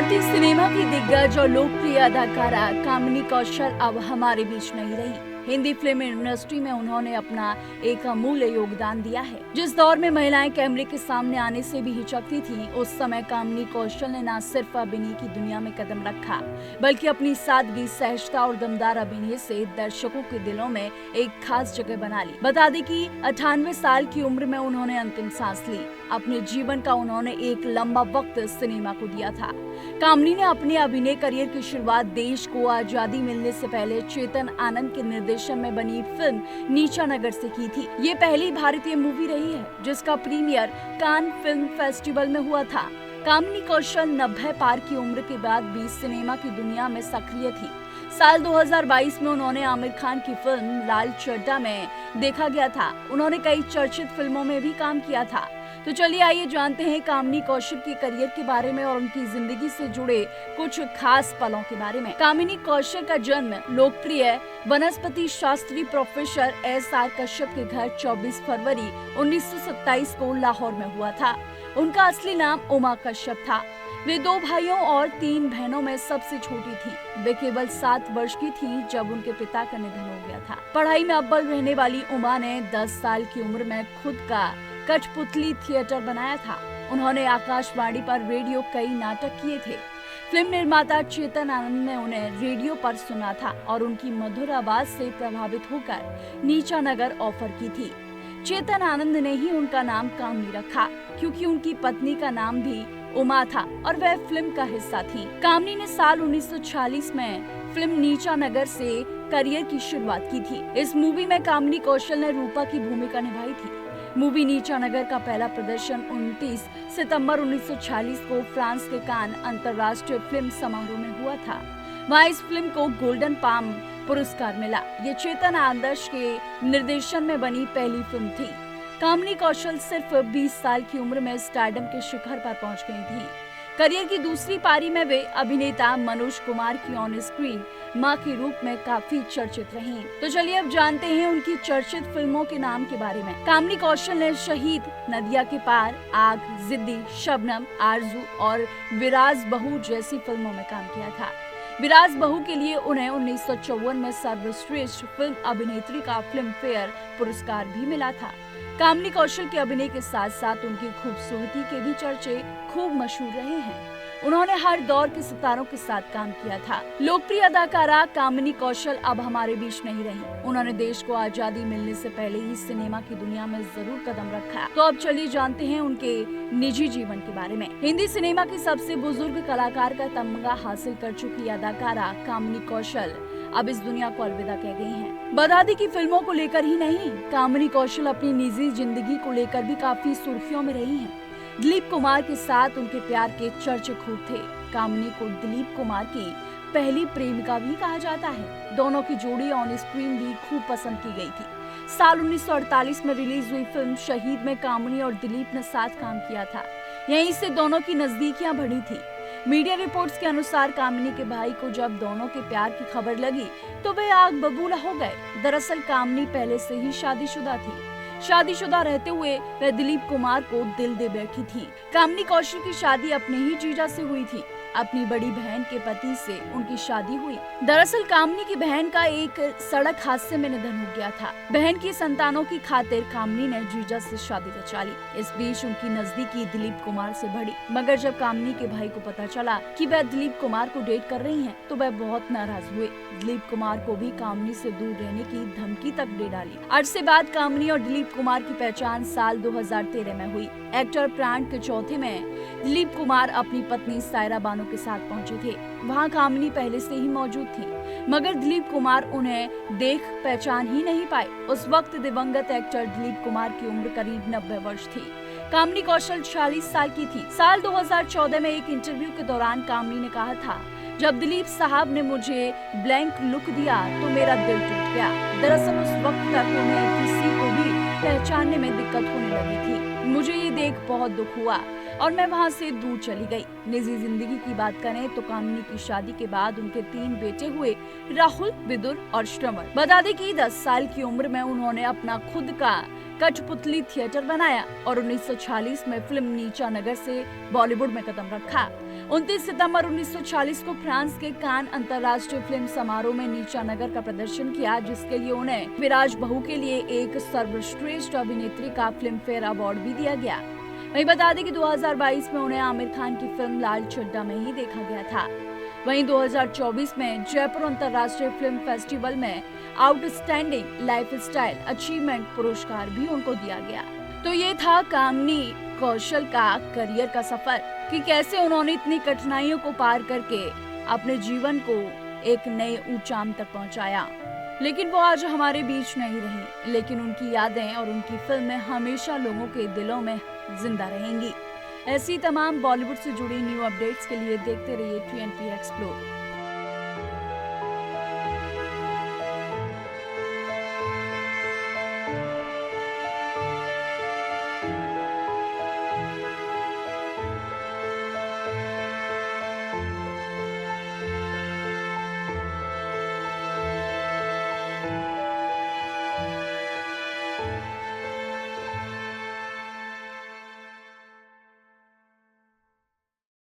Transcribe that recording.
भारतीय सिनेमा की दिग्गज और लोकप्रिय अदाकारा कामिनी कौशल अब हमारे बीच नहीं रही। हिंदी फिल्म इंडस्ट्री में उन्होंने अपना एक अमूल्य योगदान दिया है। जिस दौर में महिलाएं कैमरे के सामने आने से भी हिचकती थीं, उस समय कामिनी कौशल ने न सिर्फ अभिनय की दुनिया में कदम रखा, बल्कि अपनी सादगी, सहजता और दमदार अभिनय से दर्शकों के दिलों में एक खास जगह बना ली। बता दें कि 98 साल की उम्र में उन्होंने अंतिम सांस ली। अपने जीवन का उन्होंने एक लंबा वक्त सिनेमा को दिया था। कामिनी ने अपने अभिनय करियर की शुरुआत देश को आजादी मिलने से पहले चेतन आनंद के निर्देशन में बनी फिल्म नीचा नगर से की थी। ये पहली भारतीय मूवी रही है जिसका प्रीमियर कान फिल्म फेस्टिवल में हुआ था। कामिनी कौशल 90 पार की उम्र के बाद भी सिनेमा की दुनिया में सक्रिय थी। साल 2022 में उन्होंने आमिर खान की फिल्म लाल चड्ढा में देखा गया था। उन्होंने कई चर्चित फिल्मों में भी काम किया था। तो चलिए आइए जानते हैं कामिनी कौशल के करियर के बारे में और उनकी जिंदगी से जुड़े कुछ खास पलों के बारे में। कामिनी कौशल का जन्म लोकप्रिय वनस्पति शास्त्री प्रोफेसर SR कश्यप के घर 24 फरवरी 1927 को लाहौर में हुआ था। उनका असली नाम उमा कश्यप था। वे 2 भाइयों और 3 बहनों में सबसे छोटी थी। वे केवल 7 वर्ष की थी जब उनके पिता का निधन हो गया था। पढ़ाई में अव्वल रहने वाली उमा ने 10 साल की उम्र में खुद का कठपुतली थिएटर बनाया था। उन्होंने आकाशवाणी पर रेडियो कई नाटक किए थे। फिल्म निर्माता चेतन आनंद ने उन्हें रेडियो पर सुना था और उनकी मधुर आवाज से प्रभावित होकर नीचा नगर ऑफर की थी। चेतन आनंद ने ही उनका नाम कामिनी रखा क्योंकि उनकी पत्नी का नाम भी उमा था और वह फिल्म का हिस्सा थी। कामिनी ने साल 1946 में फिल्म नीचा नगर से करियर की शुरुआत की थी। इस मूवी में कामिनी कौशल ने रूपा की भूमिका निभाई थी। मूवी नीचा नगर का पहला प्रदर्शन 29 सितंबर 1946 को फ्रांस के कान अंतर्राष्ट्रीय फिल्म समारोह में हुआ था। वहाँ इस फिल्म को गोल्डन पाम पुरस्कार मिला। ये चेतन आदर्श के निर्देशन में बनी पहली फिल्म थी। कामिनी कौशल सिर्फ 20 साल की उम्र में स्टारडम के शिखर पर पहुंच गई थी। करियर की दूसरी पारी में वे अभिनेता मनोज कुमार की ऑन स्क्रीन मां के रूप में काफी चर्चित रहीं। तो चलिए अब जानते हैं उनकी चर्चित फिल्मों के नाम के बारे में। कामिनी कौशल ने शहीद, नदिया के पार, आग, जिद्दी, शबनम, आरजू और विराज बहू जैसी फिल्मों में काम किया था। विराज बहू के लिए उन्हें 1954 में सर्वश्रेष्ठ फिल्म अभिनेत्री का फिल्म फेयर पुरस्कार भी मिला था। कामिनी कौशल के अभिनय के साथ साथ उनकी खूबसूरती के भी चर्चे खूब मशहूर रहे हैं। उन्होंने हर दौर के सितारों के साथ काम किया था। लोकप्रिय अदाकारा कामिनी कौशल अब हमारे बीच नहीं रही। उन्होंने देश को आजादी मिलने से पहले ही सिनेमा की दुनिया में जरूर कदम रखा। तो अब चलिए जानते हैं उनके निजी जीवन के बारे में। हिंदी सिनेमा की सबसे बुजुर्ग कलाकार का तमगा हासिल कर चुकी अदाकारा कामिनी कौशल अब इस दुनिया को अलविदा कह गई हैं। बता दें कि फिल्मों को लेकर ही नहीं, कामिनी कौशल अपनी निजी जिंदगी को लेकर भी काफी सुर्खियों में रही हैं। दिलीप कुमार के साथ उनके प्यार के चर्चे खूब थे। कामिनी को दिलीप कुमार की पहली प्रेमिका भी कहा जाता है। दोनों की जोड़ी ऑन स्क्रीन भी खूब पसंद की गई थी। साल 1948 में रिलीज हुई फिल्म शहीद में कामिनी और दिलीप ने साथ काम किया था। यहीं से दोनों की नजदीकियां बढ़ी थी। मीडिया रिपोर्ट्स के अनुसार कामिनी के भाई को जब दोनों के प्यार की खबर लगी तो वे आग बबूला हो गए। दरअसल कामिनी पहले से ही शादीशुदा थी। शादीशुदा रहते हुए वह दिलीप कुमार को दिल दे बैठी थी। कामिनी कौशल की शादी अपने ही जीजा से हुई थी। अपनी बड़ी बहन के पति से उनकी शादी हुई। दरअसल कामिनी की बहन का एक सड़क हादसे में निधन हो गया था। बहन की संतानों की खातिर कामिनी ने जीजा से शादी रचा ली। इस बीच उनकी नजदीकी दिलीप कुमार से बढ़ी, मगर जब कामिनी के भाई को पता चला कि वह दिलीप कुमार को डेट कर रही हैं, तो वह बहुत नाराज हुए। दिलीप कुमार को भी कामिनी से दूर रहने की धमकी तक दे डाली। अरसे बाद कामिनी और दिलीप कुमार की पहचान साल 2013 में हुई। एक्टर प्राण के चौथे में दिलीप कुमार अपनी पत्नी सायरा बानो के साथ पहुंचे थे। वहां कामिनी पहले से ही मौजूद थी, मगर दिलीप कुमार उन्हें देख पहचान ही नहीं पाए। उस वक्त दिवंगत एक्टर दिलीप कुमार की उम्र करीब 90 वर्ष थी। कामिनी कौशल 40 साल की थी। साल 2014 में एक इंटरव्यू के दौरान कामिनी ने कहा था, जब दिलीप साहब ने मुझे ब्लैंक लुक दिया तो मेरा दिल टूट गया। दरअसल उस वक्त तक उन्हें किसी को भी पहचानने में दिक्कत होने लगी थी। मुझे ये देख बहुत दुख हुआ और मैं वहाँ से दूर चली गई। निजी जिंदगी की बात करें तो कामिनी की शादी के बाद उनके 3 बेटे हुए, राहुल, विदुर और श्रवण। बता दें कि 10 साल की उम्र में उन्होंने अपना खुद का कठपुतली थिएटर बनाया और 1940 में फिल्म नीचा नगर से बॉलीवुड में कदम रखा। 29 सितंबर 1940 को फ्रांस के कान अंतर्राष्ट्रीय फिल्म समारोह में नीचा नगर का प्रदर्शन किया, जिसके लिए उन्हें विराज बहू के लिए एक सर्वश्रेष्ठ अभिनेत्री का फिल्म फेयर अवार्ड भी दिया गया। वहीं बता दें कि 2022 में उन्हें आमिर खान की फिल्म लाल चड्ढा में ही देखा गया था। वहीं 2024 में जयपुर अंतर्राष्ट्रीय फिल्म फेस्टिवल में आउटस्टैंडिंग लाइफस्टाइल अचीवमेंट पुरस्कार भी उनको दिया गया। तो ये था कामिनी कौशल का करियर का सफर कि कैसे उन्होंने इतनी कठिनाइयों को पार करके अपने जीवन को एक नए ऊंचाई तक पहुंचाया। लेकिन वो आज हमारे बीच नहीं रही, लेकिन उनकी यादें और उनकी फिल्में हमेशा लोगों के दिलों में जिंदा रहेंगी। ऐसी तमाम बॉलीवुड से जुड़ी न्यू अपडेट्स के लिए देखते रहिए TNP एक्सप्लोर।